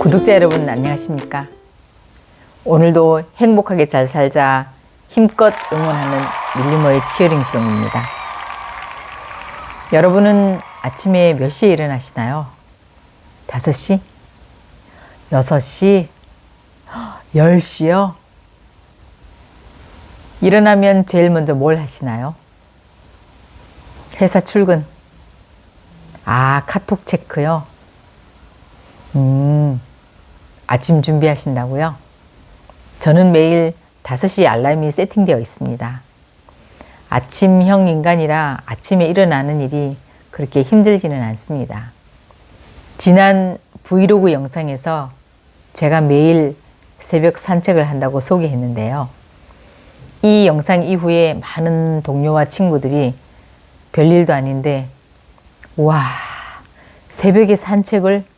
구독자 여러분 안녕하십니까? 오늘도 행복하게 잘 살자 힘껏 응원하는 밀리모의 치어링송입니다. 여러분은 아침에 몇 시에 일어나시나요? 5시? 6시? 10시요? 일어나면 제일 먼저 뭘 하시나요? 회사 출근. 카톡 체크요? 아침 준비하신다고요? 저는 매일 5시 알람이 세팅되어 있습니다. 아침형 인간이라 아침에 일어나는 일이 그렇게 힘들지는 않습니다. 지난 브이로그 영상에서 제가 매일 새벽 산책을 한다고 소개했는데요. 이 영상 이후에 많은 동료와 친구들이 별일도 아닌데 와, 새벽에 산책을?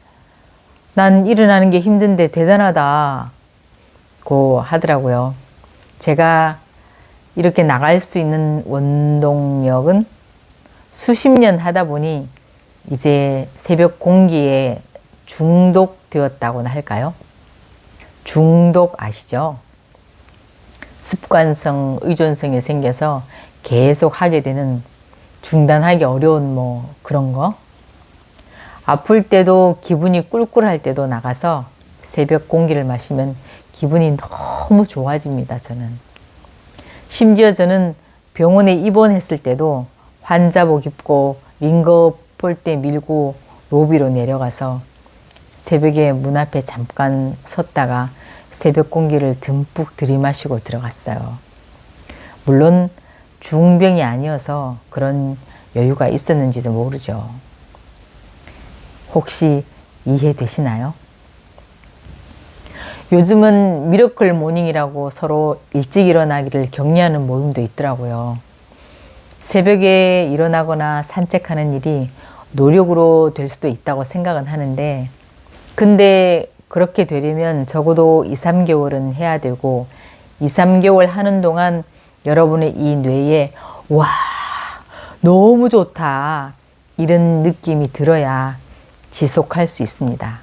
난 일어나는 게 힘든데 대단하다 고 하더라고요. 제가 이렇게 나갈 수 있는 원동력은 수십 년 하다 보니 이제 새벽 공기에 중독되었다고나 할까요? 중독 아시죠? 습관성, 의존성이 생겨서 계속 하게 되는 중단하기 어려운 그런 거. 아플 때도 기분이 꿀꿀할 때도 나가서 새벽 공기를 마시면 기분이 너무 좋아집니다, 저는. 심지어 저는 병원에 입원했을 때도 환자복 입고 링거폴대 밀고 로비로 내려가서 새벽에 문 앞에 잠깐 섰다가 새벽 공기를 듬뿍 들이마시고 들어갔어요. 물론 중병이 아니어서 그런 여유가 있었는지도 모르죠. 혹시 이해되시나요? 요즘은 미러클 모닝이라고 서로 일찍 일어나기를 격려하는 모임도 있더라고요. 새벽에 일어나거나 산책하는 일이 노력으로 될 수도 있다고 생각은 하는데, 근데 그렇게 되려면 적어도 2, 3개월은 해야 되고 2, 3개월 하는 동안 여러분의 이 뇌에 와, 너무 좋다 이런 느낌이 들어야 지속할 수 있습니다.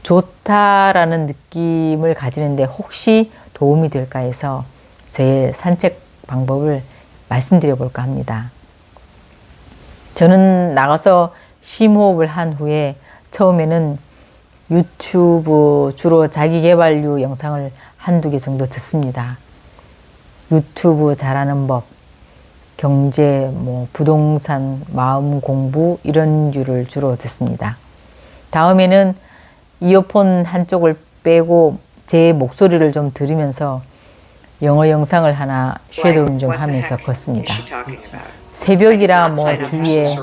좋다라는 느낌을 가지는데 혹시 도움이 될까 해서 제 산책 방법을 말씀드려 볼까 합니다. 저는 나가서 심호흡을 한 후에 처음에는 유튜브 주로 자기계발류 영상을 한두 개 정도 듣습니다. 유튜브 잘하는 법, 경제, 부동산, 마음 공부 이런 류를 주로 듣습니다. 다음에는 이어폰 한쪽을 빼고 제 목소리를 좀 들으면서 영어 영상을 하나 쉐도잉 좀 하면서 걷습니다. 새벽이라 주위에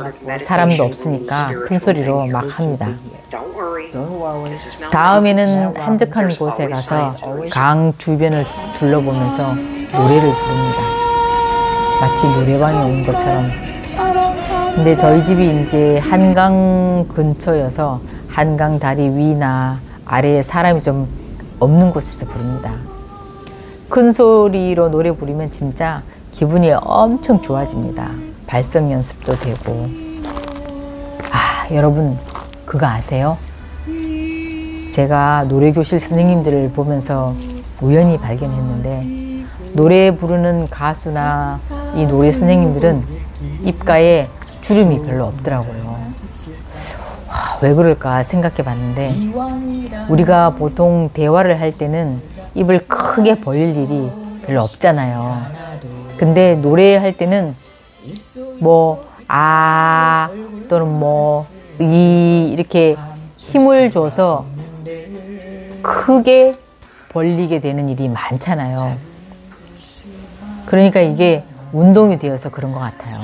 사람도 없으니까 큰 소리로 막 합니다. 다음에는 한적한 곳에 가서 강 주변을 둘러보면서 노래를 부릅니다. 마치 노래방에 온 것처럼. 근데 저희 집이 이제 한강 근처여서 한강 다리 위나 아래에 사람이 좀 없는 곳에서 부릅니다. 큰 소리로 노래 부르면 진짜 기분이 엄청 좋아집니다. 발성 연습도 되고. 여러분 그거 아세요? 제가 노래교실 선생님들을 보면서 우연히 발견했는데 노래 부르는 가수나 이 노래 선생님들은 입가에 주름이 별로 없더라고요. 왜 그럴까 생각해 봤는데 우리가 보통 대화를 할 때는 입을 크게 벌릴 일이 별로 없잖아요. 근데 노래할 때는 또는 이렇게 힘을 줘서 크게 벌리게 되는 일이 많잖아요. 그러니까 이게 운동이 되어서 그런 것 같아요.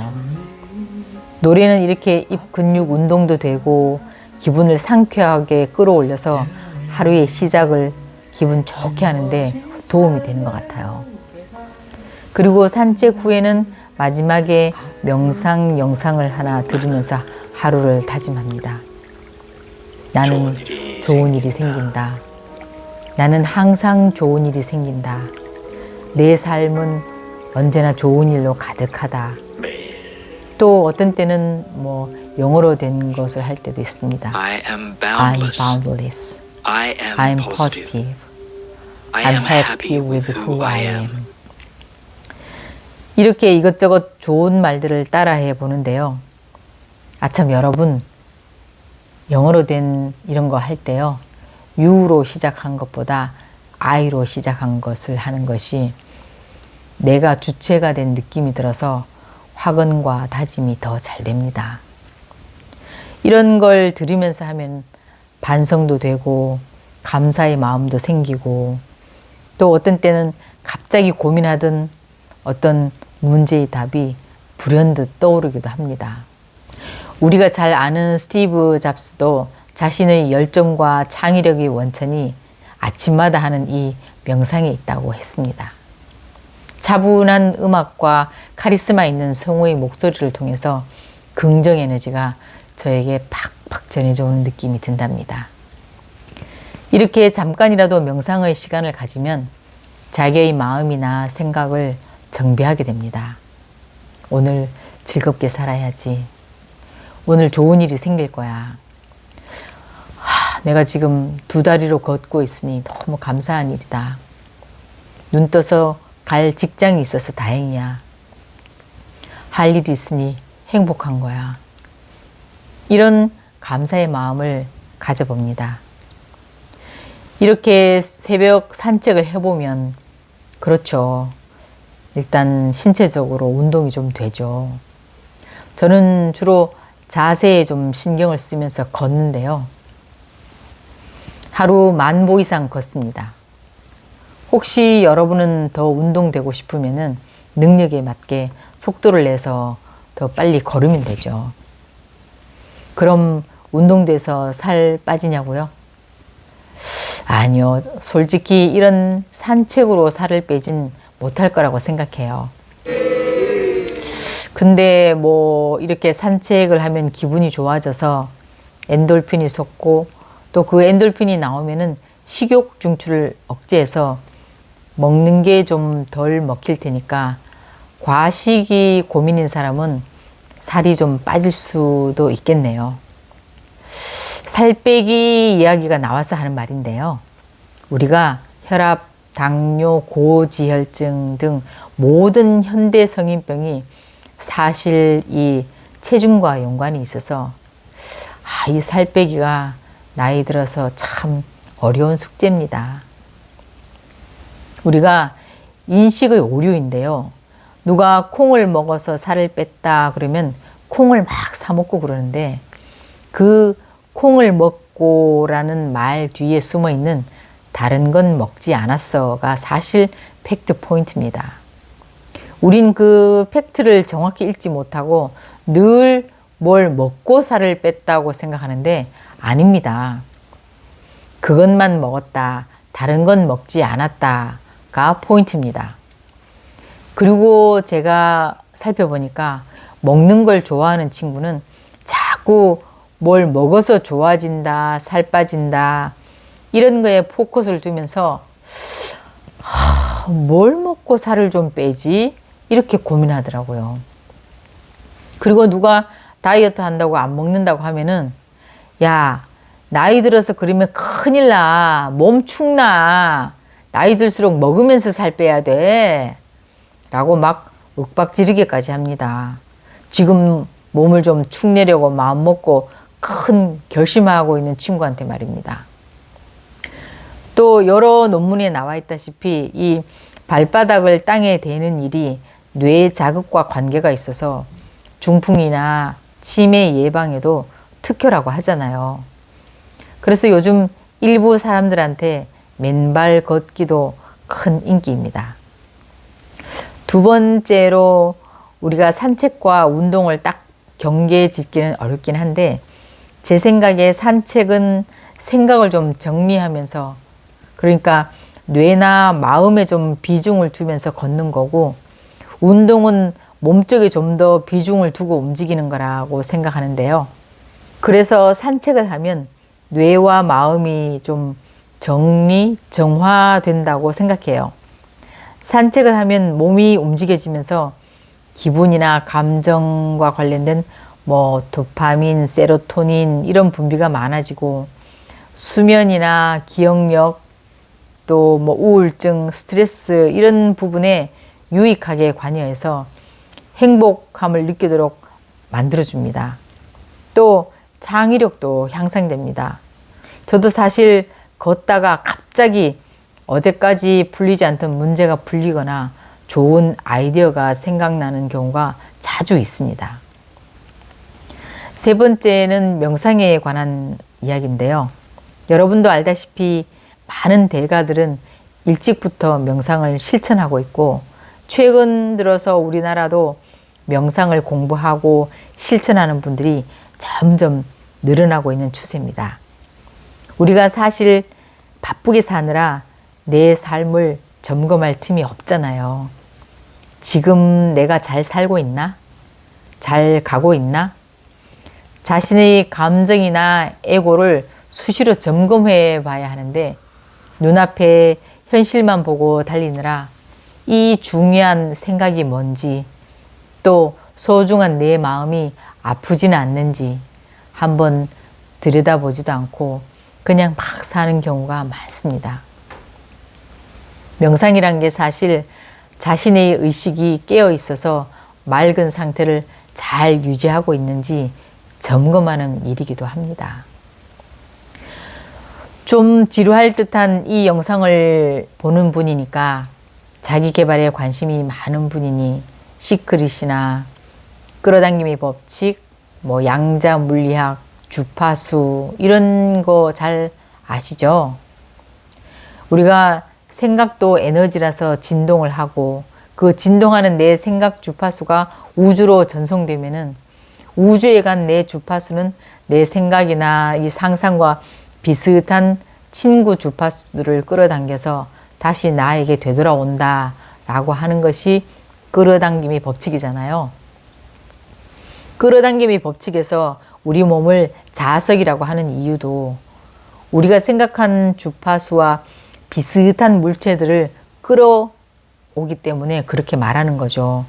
노래는 이렇게 입 근육 운동도 되고 기분을 상쾌하게 끌어올려서 하루의 시작을 기분 좋게 하는데 도움이 되는 것 같아요. 그리고 산책 후에는 마지막에 명상 영상을 하나 들으면서 하루를 다짐합니다. 나는 좋은 일이 생긴다. 나는 항상 좋은 일이 생긴다. 내 삶은 언제나 좋은 일로 가득하다. 또 어떤 때는 영어로 된 것을 할 때도 있습니다. I'm boundless. I'm positive. I'm happy with who I am. 이렇게 이것저것 좋은 말들을 따라해 보는데요. 아참 여러분, 영어로 된 이런 거 할 때요. you로 시작한 것보다 I로 시작한 것을 하는 것이 내가 주체가 된 느낌이 들어서 확언과 다짐이 더 잘 됩니다. 이런 걸 들으면서 하면 반성도 되고 감사의 마음도 생기고 또 어떤 때는 갑자기 고민하던 어떤 문제의 답이 불현듯 떠오르기도 합니다. 우리가 잘 아는 스티브 잡스도 자신의 열정과 창의력의 원천이 아침마다 하는 이 명상에 있다고 했습니다. 차분한 음악과 카리스마 있는 성우의 목소리를 통해서 긍정 에너지가 저에게 팍팍 전해져 오는 느낌이 든답니다. 이렇게 잠깐이라도 명상의 시간을 가지면 자기의 마음이나 생각을 정비하게 됩니다. 오늘 즐겁게 살아야지. 오늘 좋은 일이 생길 거야. 내가 지금 두 다리로 걷고 있으니 너무 감사한 일이다. 눈 떠서 갈 직장이 있어서 다행이야. 할 일이 있으니 행복한 거야. 이런 감사의 마음을 가져봅니다. 이렇게 새벽 산책을 해보면 그렇죠. 일단 신체적으로 운동이 좀 되죠. 저는 주로 자세에 좀 신경을 쓰면서 걷는데요. 하루 10,000보 이상 걷습니다. 혹시 여러분은 더 운동되고 싶으면은 능력에 맞게 속도를 내서 더 빨리 걸으면 되죠. 그럼 운동돼서 살 빠지냐고요? 아니요. 솔직히 이런 산책으로 살을 빼진 못할 거라고 생각해요. 근데 뭐 이렇게 산책을 하면 기분이 좋아져서 엔돌핀이 솟고 또 그 엔돌핀이 나오면은 식욕 중추를 억제해서 먹는 게 좀 덜 먹힐 테니까 과식이 고민인 사람은 살이 좀 빠질 수도 있겠네요. 살 빼기 이야기가 나와서 하는 말인데요. 우리가 혈압, 당뇨, 고지혈증 등 모든 현대 성인병이 사실 이 체중과 연관이 있어서 이 살 빼기가 나이 들어서 참 어려운 숙제입니다. 우리가 인식의 오류인데요. 누가 콩을 먹어서 살을 뺐다 그러면 콩을 막 사 먹고 그러는데 그 콩을 먹고라는 말 뒤에 숨어 있는 다른 건 먹지 않았어가 사실 팩트 포인트입니다. 우린 그 팩트를 정확히 읽지 못하고 늘 뭘 먹고 살을 뺐다고 생각하는데 아닙니다. 그것만 먹었다, 다른 건 먹지 않았다가 포인트입니다. 그리고 제가 살펴보니까 먹는 걸 좋아하는 친구는 자꾸 뭘 먹어서 좋아진다, 살 빠진다 이런 거에 포커스를 두면서 뭘 먹고 살을 좀 빼지? 이렇게 고민하더라고요. 그리고 누가 다이어트 한다고 안 먹는다고 하면은 야, 나이 들어서 그러면 큰일 나. 몸 축나. 나이 들수록 먹으면서 살 빼야 돼. 라고 막 윽박지르기까지 합니다. 지금 몸을 좀 축내려고 마음 먹고 큰 결심하고 있는 친구한테 말입니다. 또 여러 논문에 나와 있다시피 이 발바닥을 땅에 대는 일이 뇌 자극과 관계가 있어서 중풍이나 치매 예방에도 특효라고 하잖아요. 그래서 요즘 일부 사람들한테 맨발 걷기도 큰 인기입니다. 두 번째로 우리가 산책과 운동을 딱 경계에 짓기는 어렵긴 한데 제 생각에 산책은 생각을 좀 정리하면서 그러니까 뇌나 마음에 좀 비중을 두면서 걷는 거고 운동은 몸쪽에 좀 더 비중을 두고 움직이는 거라고 생각하는데요. 그래서 산책을 하면 뇌와 마음이 좀 정리, 정화된다고 생각해요. 산책을 하면 몸이 움직여지면서 기분이나 감정과 관련된 뭐 도파민, 세로토닌 이런 분비가 많아지고 수면이나 기억력, 또 뭐 우울증, 스트레스 이런 부분에 유익하게 관여해서 행복함을 느끼도록 만들어줍니다. 또 창의력도 향상됩니다. 저도 사실 걷다가 갑자기 어제까지 풀리지 않던 문제가 풀리거나 좋은 아이디어가 생각나는 경우가 자주 있습니다. 세 번째는 명상에 관한 이야기인데요. 여러분도 알다시피 많은 대가들은 일찍부터 명상을 실천하고 있고 최근 들어서 우리나라도 명상을 공부하고 실천하는 분들이 점점 늘어나고 있는 추세입니다. 우리가 사실 바쁘게 사느라 내 삶을 점검할 틈이 없잖아요. 지금 내가 잘 살고 있나? 잘 가고 있나? 자신의 감정이나 에고를 수시로 점검해 봐야 하는데 눈앞에 현실만 보고 달리느라 이 중요한 생각이 뭔지 또 소중한 내 마음이 아프지는 않는지 한번 들여다보지도 않고 그냥 막 사는 경우가 많습니다. 명상이란 게 사실 자신의 의식이 깨어 있어서 맑은 상태를 잘 유지하고 있는지 점검하는 일이기도 합니다. 좀 지루할 듯한 이 영상을 보는 분이니까 자기 개발에 관심이 많은 분이니 시크릿이나 끌어당김의 법칙, 뭐 양자 물리학, 주파수 이런 거 잘 아시죠? 우리가 생각도 에너지라서 진동을 하고 그 진동하는 내 생각 주파수가 우주로 전송되면은 우주에 간 내 주파수는 내 생각이나 이 상상과 비슷한 친구 주파수들을 끌어당겨서 다시 나에게 되돌아온다 라고 하는 것이 끌어당김의 법칙이잖아요. 끌어당김의 법칙에서 우리 몸을 자석이라고 하는 이유도 우리가 생각한 주파수와 비슷한 물체들을 끌어오기 때문에 그렇게 말하는 거죠.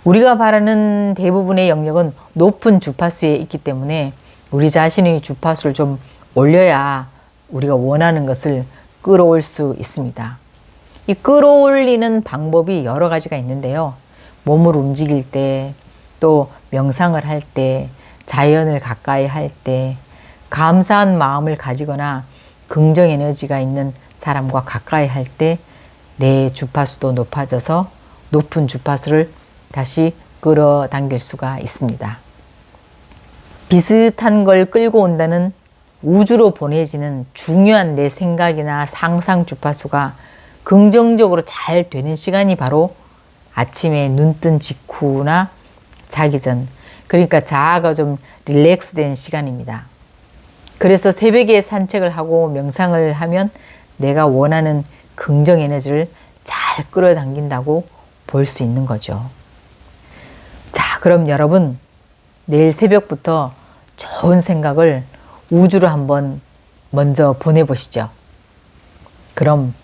우리가 바라는 대부분의 영역은 높은 주파수에 있기 때문에 우리 자신의 주파수를 좀 올려야 우리가 원하는 것을 끌어올 수 있습니다. 이 끌어올리는 방법이 여러 가지가 있는데요. 몸을 움직일 때, 또 명상을 할 때, 자연을 가까이 할 때, 감사한 마음을 가지거나 긍정 에너지가 있는 사람과 가까이 할 때 내 주파수도 높아져서 높은 주파수를 다시 끌어당길 수가 있습니다. 비슷한 걸 끌고 온다는 우주로 보내지는 중요한 내 생각이나 상상 주파수가 긍정적으로 잘 되는 시간이 바로 아침에 눈 뜬 직후나 자기 전, 그러니까 자아가 좀 릴렉스 된 시간입니다. 그래서 새벽에 산책을 하고 명상을 하면 내가 원하는 긍정 에너지를 잘 끌어당긴다고 볼 수 있는 거죠. 자, 그럼 여러분 내일 새벽부터 좋은 생각을 우주로 한번 먼저 보내보시죠. 그럼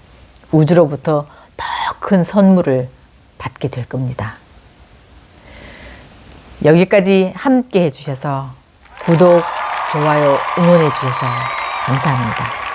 우주로부터 더 큰 선물을 받게 될 겁니다. 여기까지 함께 해주셔서 구독, 좋아요, 응원해 주셔서 감사합니다.